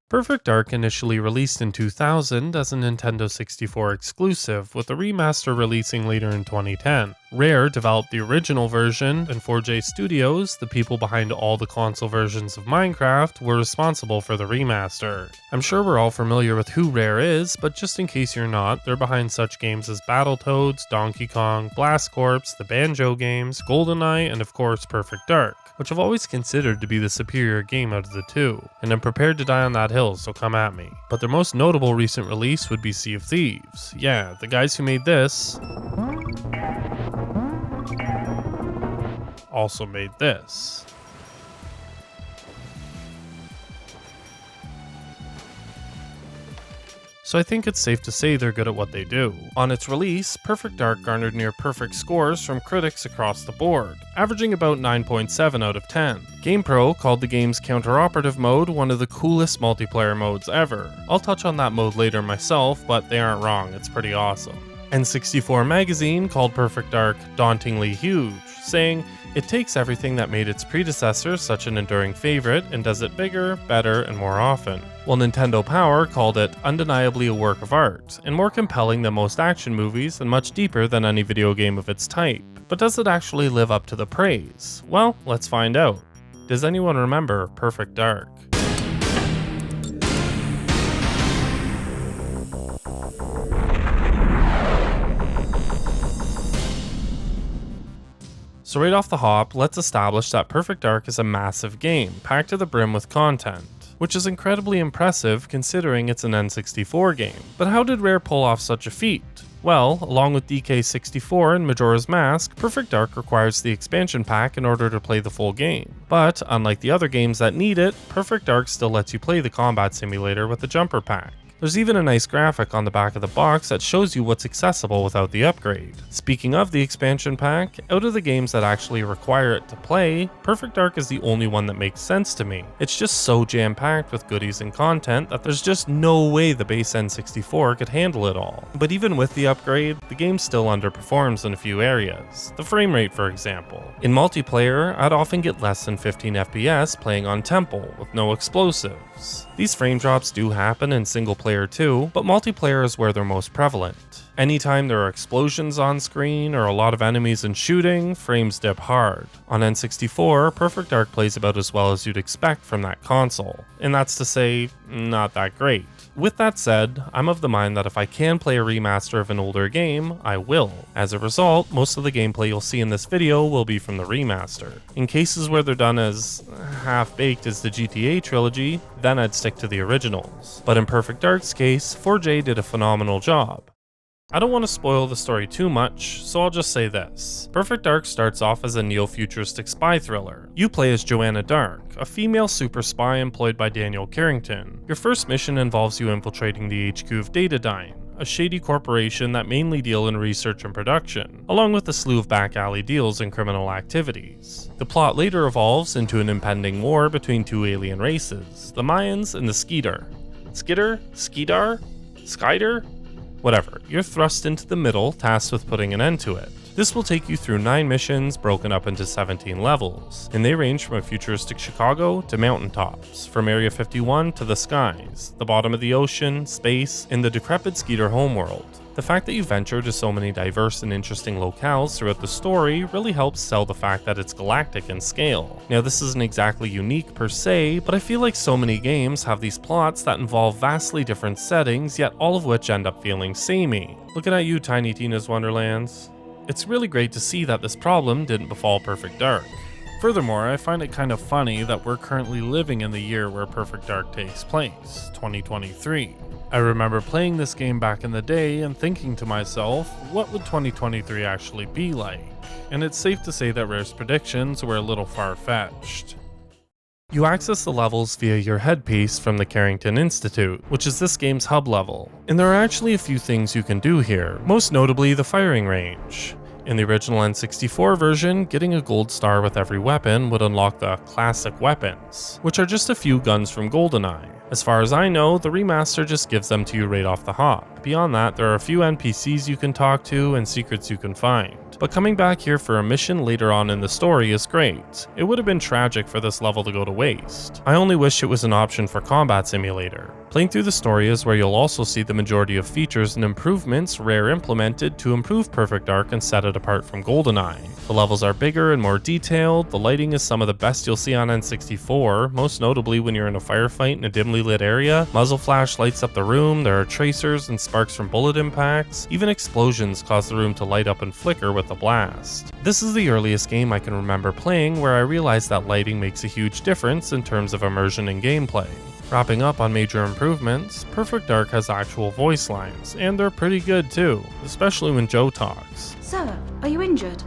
Perfect Dark initially released in 2000 as a Nintendo 64 exclusive, with the remaster releasing later in 2010. Rare developed the original version, and 4J Studios, the people behind all the console versions of Minecraft, were responsible for the remaster. I'm sure we're all familiar with who Rare is, but just in case you're not, they're behind such games as Battletoads, Donkey Kong, Blast Corps, the Banjo games, GoldenEye, and of course Perfect Dark, which I've always considered to be the superior game out of the two, and I'm prepared to die on that hill, so come at me. But their most notable recent release would be Sea of Thieves. Yeah, the guys who made this also made this. So I think it's safe to say they're good at what they do. On its release, Perfect Dark garnered near perfect scores from critics across the board, averaging about 9.7 out of 10. GamePro called the game's counter-operative mode one of the coolest multiplayer modes ever. I'll touch on that mode later myself, but they aren't wrong, it's pretty awesome. N64 Magazine called Perfect Dark dauntingly huge, saying, "It takes everything that made its predecessor such an enduring favorite and does it bigger, better, and more often." While Nintendo Power called it undeniably a work of art, and more compelling than most action movies and much deeper than any video game of its type. But does it actually live up to the praise? Well, let's find out. Does anyone remember Perfect Dark? So right off the hop, let's establish that Perfect Dark is a massive game, packed to the brim with content, which is incredibly impressive considering it's an N64 game. But how did Rare pull off such a feat? Well, along with DK64 and Majora's Mask, Perfect Dark requires the expansion pack in order to play the full game. But, unlike the other games that need it, Perfect Dark still lets you play the combat simulator with the jumper pack. There's even a nice graphic on the back of the box that shows you what's accessible without the upgrade. Speaking of the expansion pack, out of the games that actually require it to play, Perfect Dark is the only one that makes sense to me. It's just so jam-packed with goodies and content that there's just no way the base N64 could handle it all. But even with the upgrade, the game still underperforms in a few areas. The frame rate, for example. In multiplayer, I'd often get less than 15 FPS playing on Temple with no explosives. These frame drops do happen in single player too, but multiplayer is where they're most prevalent. Anytime there are explosions on screen or a lot of enemies and shooting, frames dip hard. On N64, Perfect Dark plays about as well as you'd expect from that console, and that's to say, not that great. With that said, I'm of the mind that if I can play a remaster of an older game, I will. As a result, most of the gameplay you'll see in this video will be from the remaster. In cases where they're done as half-baked as the GTA trilogy, then I'd stick to the originals. But in Perfect Dark's case, 4J did a phenomenal job. I don't want to spoil the story too much, so I'll just say this. Perfect Dark starts off as a neo-futuristic spy thriller. You play as Joanna Dark, a female super spy employed by Daniel Carrington. Your first mission involves you infiltrating the HQ of Datadyne, a shady corporation that mainly deal in research and production, along with a slew of back alley deals and criminal activities. The plot later evolves into an impending war between two alien races, the Mayans and the Skeeter. Skeetar? Skyder? Whatever, you're thrust into the middle, tasked with putting an end to it. This will take you through 9 missions broken up into 17 levels, and they range from a futuristic Chicago to mountaintops, from Area 51 to the skies, the bottom of the ocean, space, and the decrepit Skeeter homeworld. The fact that you venture to so many diverse and interesting locales throughout the story really helps sell the fact that it's galactic in scale. Now, this isn't exactly unique per se, but I feel like so many games have these plots that involve vastly different settings, yet all of which end up feeling samey. Looking at you, Tiny Tina's Wonderlands. It's really great to see that this problem didn't befall Perfect Dark. Furthermore, I find it kind of funny that we're currently living in the year where Perfect Dark takes place, 2023. I remember playing this game back in the day and thinking to myself, what would 2023 actually be like? And it's safe to say that Rare's predictions were a little far-fetched. You access the levels via your headpiece from the Carrington Institute, which is this game's hub level. And there are actually a few things you can do here, most notably the firing range. In the original N64 version, getting a gold star with every weapon would unlock the classic weapons, which are just a few guns from GoldenEye. As far as I know, the remaster just gives them to you right off the hop. Beyond that, there are a few NPCs you can talk to and secrets you can find. but coming back here for a mission later on in the story is great. It would have been tragic for this level to go to waste. I only wish it was an option for Combat Simulator. Playing through the story is where you'll also see the majority of features and improvements Rare implemented to improve Perfect Dark and set it apart from GoldenEye. The levels are bigger and more detailed, the lighting is some of the best you'll see on N64, most notably when you're in a firefight in a dimly lit area. Muzzle flash lights up the room, there are tracers and sparks from bullet impacts, even explosions cause the room to light up and flicker with a blast. This is the earliest game I can remember playing where I realized that lighting makes a huge difference in terms of immersion and gameplay. Wrapping up on major improvements, Perfect Dark has actual voice lines, and they're pretty good too, especially when Joe talks. Sir, are you injured?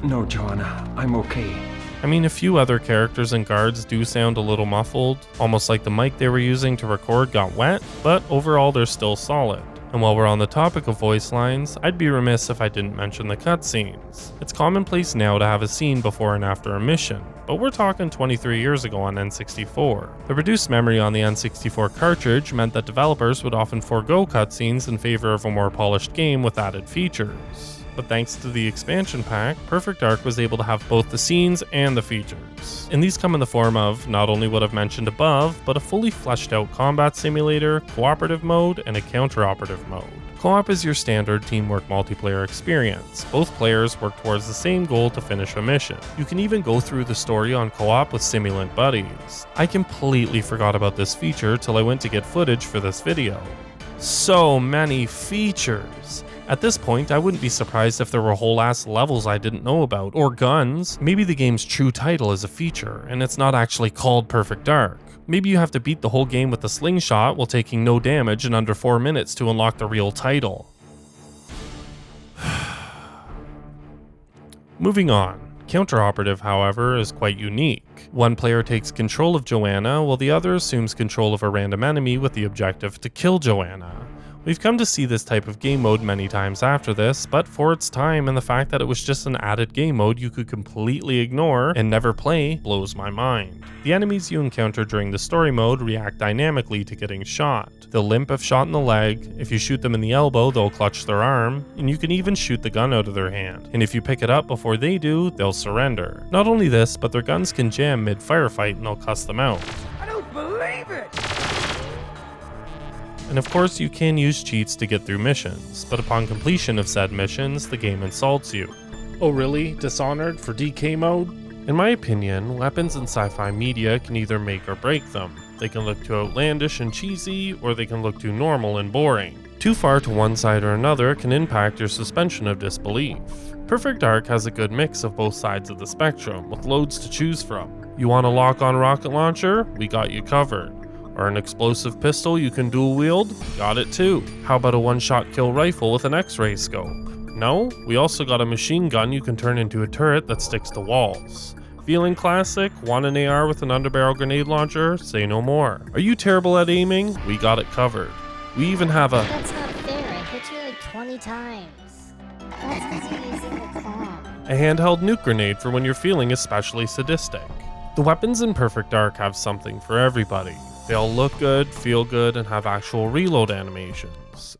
No, Joanna, I'm okay. I mean, a few other characters and guards do sound a little muffled, almost like the mic they were using to record got wet, but overall they're still solid. And while we're on the topic of voice lines, I'd be remiss if I didn't mention the cutscenes. It's commonplace now to have a scene before and after a mission, but we're talking 23 years ago on N64. The reduced memory on the N64 cartridge meant that developers would often forego cutscenes in favor of a more polished game with added features. But thanks to the expansion pack, Perfect Dark was able to have both the scenes and the features. And these come in the form of not only what I've mentioned above, but a fully fleshed out combat simulator, cooperative mode, and a counter-operative mode. Co-op is your standard teamwork multiplayer experience. Both players work towards the same goal to finish a mission. You can even go through the story on co-op with simulant buddies. I completely forgot about this feature till I went to get footage for this video. So many features! At this point, I wouldn't be surprised if there were whole ass levels I didn't know about, or guns. Maybe the game's true title is a feature, and it's not actually called Perfect Dark. Maybe you have to beat the whole game with a slingshot while taking no damage in under 4 minutes to unlock the real title. Moving on. Counter-operative, however, is quite unique. One player takes control of Joanna, while the other assumes control of a random enemy with the objective to kill Joanna. We've come to see this type of game mode many times after this, but for its time and the fact that it was just an added game mode you could completely ignore and never play blows my mind. The enemies you encounter during the story mode react dynamically to getting shot. They'll limp if shot in the leg, if you shoot them in the elbow they'll clutch their arm, and you can even shoot the gun out of their hand. And if you pick it up before they do, they'll surrender. Not only this, but their guns can jam mid-firefight and they'll cuss them out. I don't believe it! And of course you can use cheats to get through missions, but upon completion of said missions, the game insults you. Oh really? Dishonored for DK mode? In my opinion, weapons in sci-fi media can either make or break them. They can look too outlandish and cheesy, or they can look too normal and boring. Too far to one side or another can impact your suspension of disbelief. Perfect Dark has a good mix of both sides of the spectrum, with loads to choose from. You want a lock-on rocket launcher? We got you covered. Or an explosive pistol you can dual wield? Got it too. How about a one-shot kill rifle with an X-ray scope? No? We also got a machine gun you can turn into a turret that sticks to walls. Feeling classic? Want an AR with an underbarrel grenade launcher? Say no more. Are you terrible at aiming? We got it covered. We even have a— That's not fair, I hit you like 20 times. That's because you're using the claw. a handheld nuke grenade for when you're feeling especially sadistic. The weapons in Perfect Dark have something for everybody. They all look good, feel good, and have actual reload animations.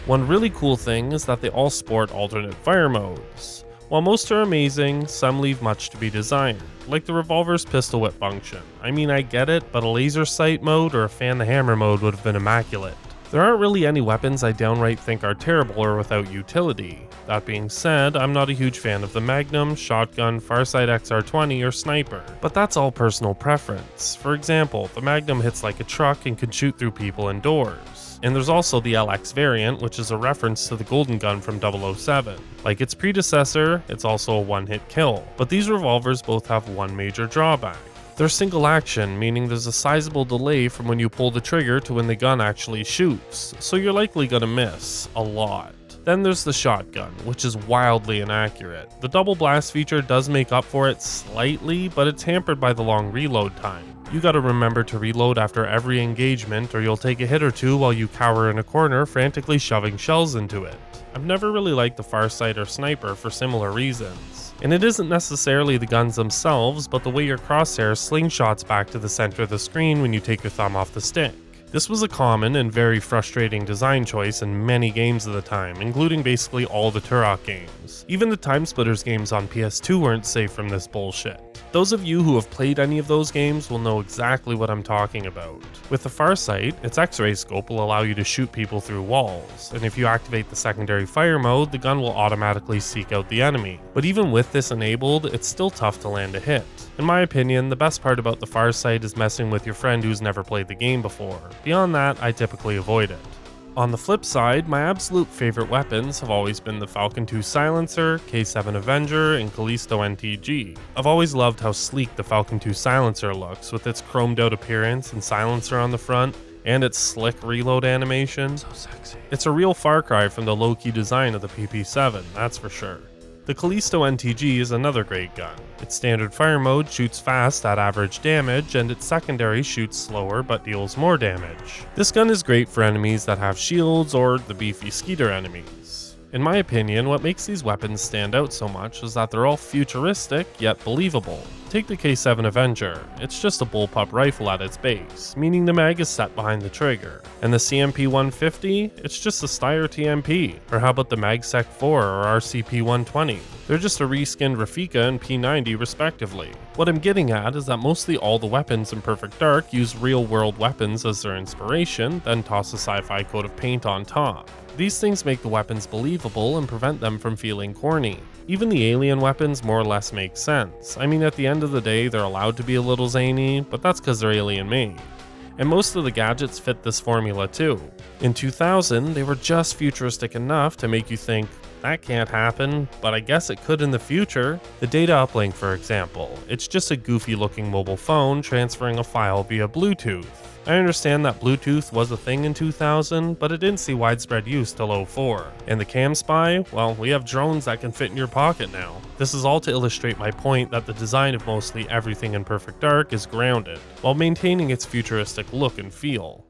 One really cool thing is that they all sport alternate fire modes. While most are amazing, some leave much to be desired, like the revolver's pistol whip function. I mean, I get it, but a laser sight mode or a fan the hammer mode would have been immaculate. There aren't really any weapons I downright think are terrible or without utility. That being said, I'm not a huge fan of the Magnum, Shotgun, Farsight XR20, or Sniper, but that's all personal preference. For example, the Magnum hits like a truck and can shoot through people and doors. And there's also the LX variant, which is a reference to the Golden Gun from 007. Like its predecessor, it's also a one-hit kill, but these revolvers both have one major drawback. They're single action, meaning there's a sizable delay from when you pull the trigger to when the gun actually shoots, so you're likely gonna miss a lot. Then there's the shotgun, which is wildly inaccurate. The double blast feature does make up for it slightly, but it's hampered by the long reload time. You gotta remember to reload after every engagement or you'll take a hit or two while you cower in a corner frantically shoving shells into it. I've never really liked the Farsight or Sniper for similar reasons. And it isn't necessarily the guns themselves, but the way your crosshair slingshots back to the center of the screen when you take your thumb off the stick. This was a common and very frustrating design choice in many games of the time, including basically all the Turok games. Even the Timesplitters games on PS2 weren't safe from this bullshit. Those of you who have played any of those games will know exactly what I'm talking about. With the Farsight, its X-ray scope will allow you to shoot people through walls, and if you activate the secondary fire mode, the gun will automatically seek out the enemy. But even with this enabled, it's still tough to land a hit. In my opinion, the best part about the Farsight is messing with your friend who's never played the game before. Beyond that, I typically avoid it. On the flip side, my absolute favorite weapons have always been the Falcon 2 Silencer, K7 Avenger, and Callisto NTG. I've always loved how sleek the Falcon 2 Silencer looks, with its chromed out appearance and silencer on the front, and its slick reload animation. So sexy. It's a real far cry from the low-key design of the PP7, that's for sure. The Callisto NTG is another great gun. Its standard fire mode shoots fast at average damage, and its secondary shoots slower but deals more damage. This gun is great for enemies that have shields or the beefy Skeeter enemies. In my opinion, what makes these weapons stand out so much is that they're all futuristic yet believable. Take the K7 Avenger, it's just a bullpup rifle at its base, meaning the mag is set behind the trigger. And the CMP 150, it's just a Steyr TMP, or how about the MagSec 4 or RCP 120? They're just a reskinned Rafika and P90 respectively. What I'm getting at is that mostly all the weapons in Perfect Dark use real world weapons as their inspiration, then toss a sci-fi coat of paint on top. These things make the weapons believable and prevent them from feeling corny. Even the alien weapons more or less make sense. I mean, at the end of the day, they're allowed to be a little zany, but that's because they're alien made. And most of the gadgets fit this formula too. In 2000, they were just futuristic enough to make you think, that can't happen, but I guess it could in the future. The data uplink, for example, it's just a goofy looking mobile phone transferring a file via Bluetooth. I understand that Bluetooth was a thing in 2000, but it didn't see widespread use till 2004. And the Cam Spy? Well, we have drones that can fit in your pocket now. This is all to illustrate my point that the design of mostly everything in Perfect Dark is grounded, while maintaining its futuristic look and feel.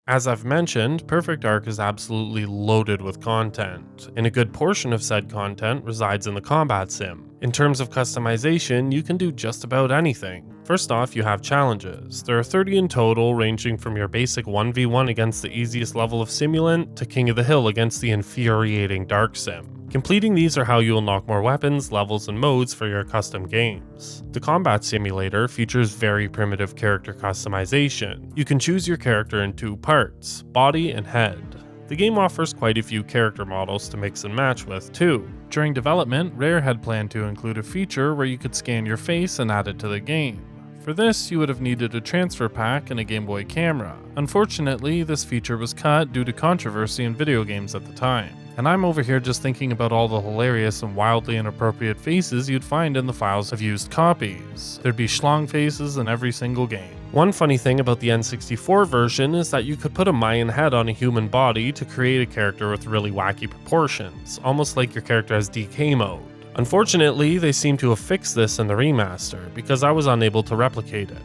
As I've mentioned, Perfect Dark is absolutely loaded with content, and a good portion of said content resides in the combat sim. In terms of customization, you can do just about anything. First off, you have challenges. There are 30 in total, ranging from your basic 1v1 against the easiest level of simulant to King of the Hill against the infuriating Dark Sim. Completing these are how you unlock more weapons, levels, and modes for your custom games. The Combat Simulator features very primitive character customization. You can choose your character in two parts, body and head. The game offers quite a few character models to mix and match with too. During development, Rare had planned to include a feature where you could scan your face and add it to the game. For this, you would have needed a transfer pack and a Game Boy camera. Unfortunately, this feature was cut due to controversy in video games at the time. And I'm over here just thinking about all the hilarious and wildly inappropriate faces you'd find in the files of used copies. There'd be schlong faces in every single game. One funny thing about the N64 version is that you could put a Mayan head on a human body to create a character with really wacky proportions, almost like your character has DK mode. Unfortunately, they seem to have fixed this in the remaster, because I was unable to replicate it.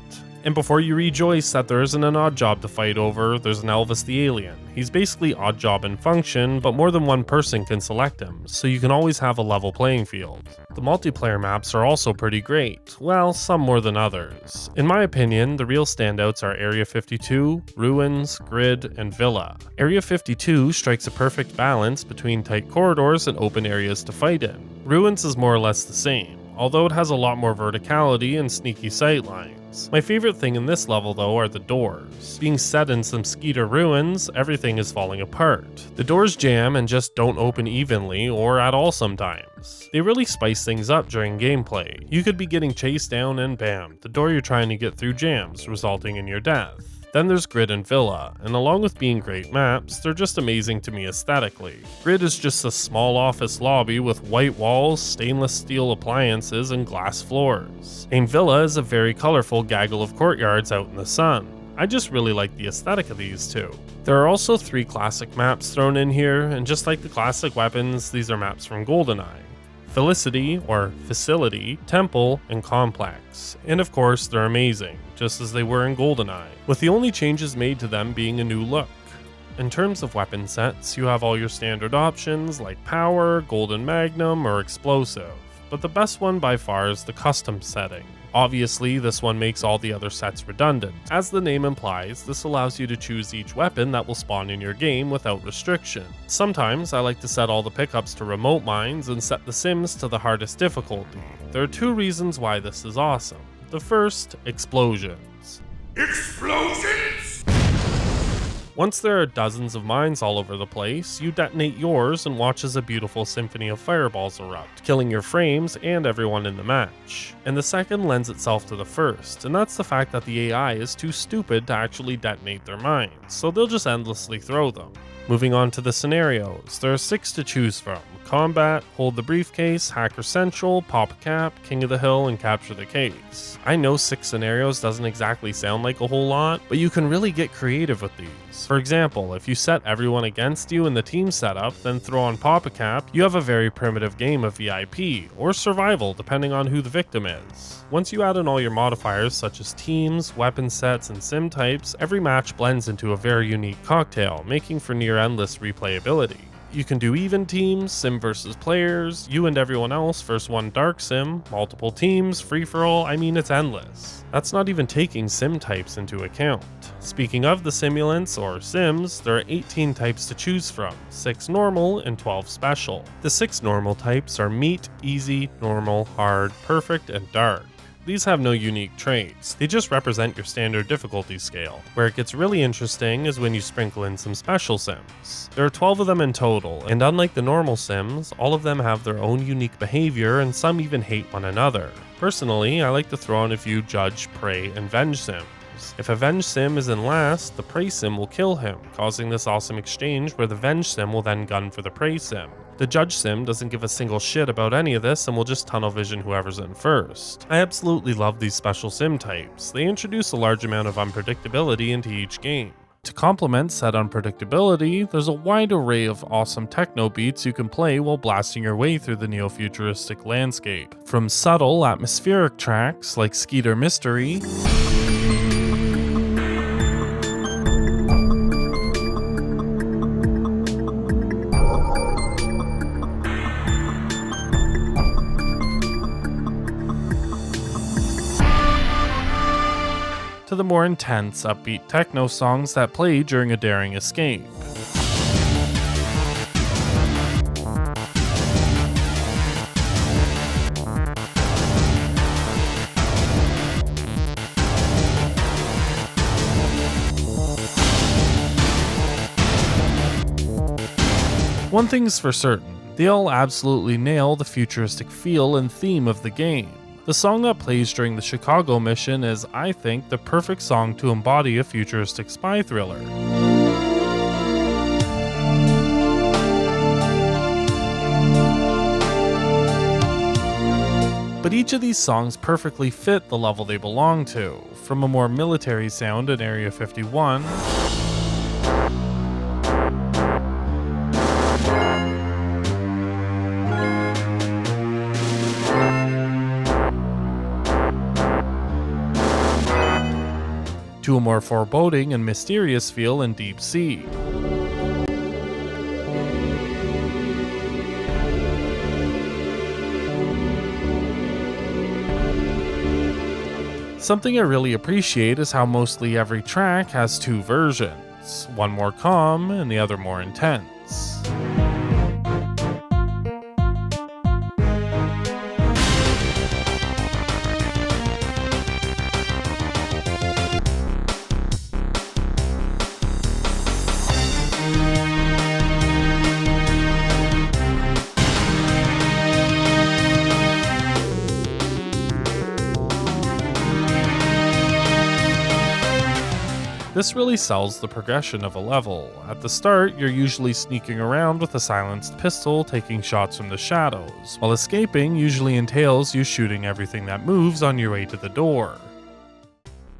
And before you rejoice that there isn't an Oddjob to fight over, there's an Elvis the Alien. He's basically Oddjob in function, but more than one person can select him, so you can always have a level playing field. The multiplayer maps are also pretty great, well, some more than others. In my opinion, the real standouts are Area 52, Ruins, Grid, and Villa. Area 52 strikes a perfect balance between tight corridors and open areas to fight in. Ruins is more or less the same, although it has a lot more verticality and sneaky sightlines. My favorite thing in this level though are the doors. Being set in some Skeeter ruins, everything is falling apart. The doors jam and just don't open evenly or at all sometimes. They really spice things up during gameplay. You could be getting chased down and bam, the door you're trying to get through jams, resulting in your death. Then there's Grid and Villa, and along with being great maps, they're just amazing to me aesthetically. Grid is just a small office lobby with white walls, stainless steel appliances, and glass floors. And Villa is a very colorful gaggle of courtyards out in the sun. I just really like the aesthetic of these two. There are also 3 classic maps thrown in here, and just like the classic weapons, these are maps from GoldenEye. Felicity, or Facility, Temple, and Complex. And of course, they're amazing, just as they were in GoldenEye, with the only changes made to them being a new look. In terms of weapon sets, you have all your standard options like Power, Golden Magnum, or Explosive, but the best one by far is the custom setting. Obviously, this one makes all the other sets redundant. As the name implies, this allows you to choose each weapon that will spawn in your game without restriction. Sometimes I like to set all the pickups to remote mines and set the sims to the hardest difficulty. There are two reasons why this is awesome. The first, explosions. Explosions? Once there are dozens of mines all over the place, you detonate yours and watch as a beautiful symphony of fireballs erupt, killing your frames and everyone in the match. And the second lends itself to the first, and that's the fact that the AI is too stupid to actually detonate their mines, so they'll just endlessly throw them. Moving on to the scenarios, there are 6 to choose from: Combat, Hold the Briefcase, Hacker Central, Pop a Cap, King of the Hill, and Capture the Case. I know 6 scenarios doesn't exactly sound like a whole lot, but you can really get creative with these. For example, if you set everyone against you in the team setup, then throw on Pop a Cap, you have a very primitive game of VIP, or survival depending on who the victim is. Once you add in all your modifiers such as teams, weapon sets, and sim types, every match blends into a very unique cocktail, making for near endless replayability. You can do even teams, sim versus players, you and everyone else versus one dark sim, multiple teams, free-for-all, I mean it's endless. That's not even taking sim types into account. Speaking of the simulants, or sims, there are 18 types to choose from, 6 normal and 12 special. The 6 normal types are meat, easy, normal, hard, perfect, and dark. These have no unique traits, they just represent your standard difficulty scale. Where it gets really interesting is when you sprinkle in some special sims. There are 12 of them in total, and unlike the normal sims, all of them have their own unique behavior and some even hate one another. Personally, I like to throw in a few judge, prey, and venge sims. If a Venge Sim is in last, the Prey Sim will kill him, causing this awesome exchange where the Venge Sim will then gun for the Prey Sim. The Judge Sim doesn't give a single shit about any of this and will just tunnel vision whoever's in first. I absolutely love these special sim types. They introduce a large amount of unpredictability into each game. To complement said unpredictability, there's a wide array of awesome techno beats you can play while blasting your way through the neo-futuristic landscape. From subtle, atmospheric tracks like Skeeter Mystery, to the more intense, upbeat techno songs that play during a daring escape. One thing's for certain, they'll absolutely nail the futuristic feel and theme of the game. The song that plays during the Chicago mission is, I think, the perfect song to embody a futuristic spy thriller. But each of these songs perfectly fit the level they belong to, from a more military sound in Area 51, to a more foreboding and mysterious feel in Deep Sea. Something I really appreciate is how mostly every track has 2 versions, one more calm and the other more intense. This really sells the progression of a level. At the start, you're usually sneaking around with a silenced pistol, taking shots from the shadows, while escaping usually entails you shooting everything that moves on your way to the door.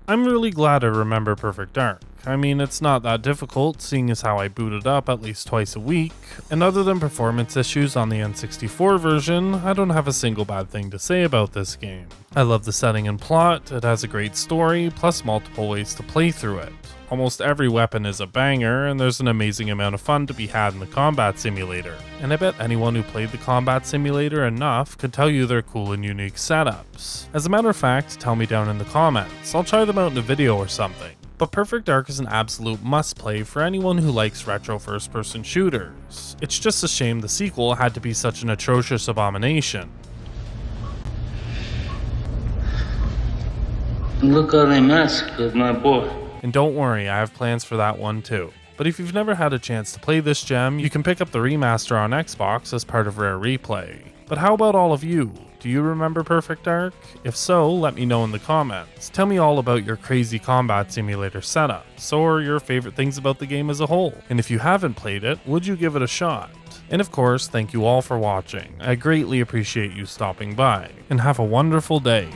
I'm really glad I remember Perfect Dark. I mean, it's not that difficult, seeing as how I boot it up at least twice a week, and other than performance issues on the N64 version, I don't have a single bad thing to say about this game. I love the setting and plot, it has a great story, plus multiple ways to play through it. Almost every weapon is a banger, and there's an amazing amount of fun to be had in the combat simulator. And I bet anyone who played the combat simulator enough could tell you they're cool and unique setups. As a matter of fact, tell me down in the comments, I'll try them out in a video or something. But Perfect Dark is an absolute must-play for anyone who likes retro first-person shooters. It's just a shame the sequel had to be such an atrocious abomination. Look how they massacred my boy. And don't worry, I have plans for that one too. But if you've never had a chance to play this gem, you can pick up the remaster on Xbox as part of Rare Replay. But how about all of you? Do you remember Perfect Dark? If so, let me know in the comments. Tell me all about your crazy combat simulator setups, or your favorite things about the game as a whole. And if you haven't played it, would you give it a shot? And of course, thank you all for watching. I greatly appreciate you stopping by, and have a wonderful day.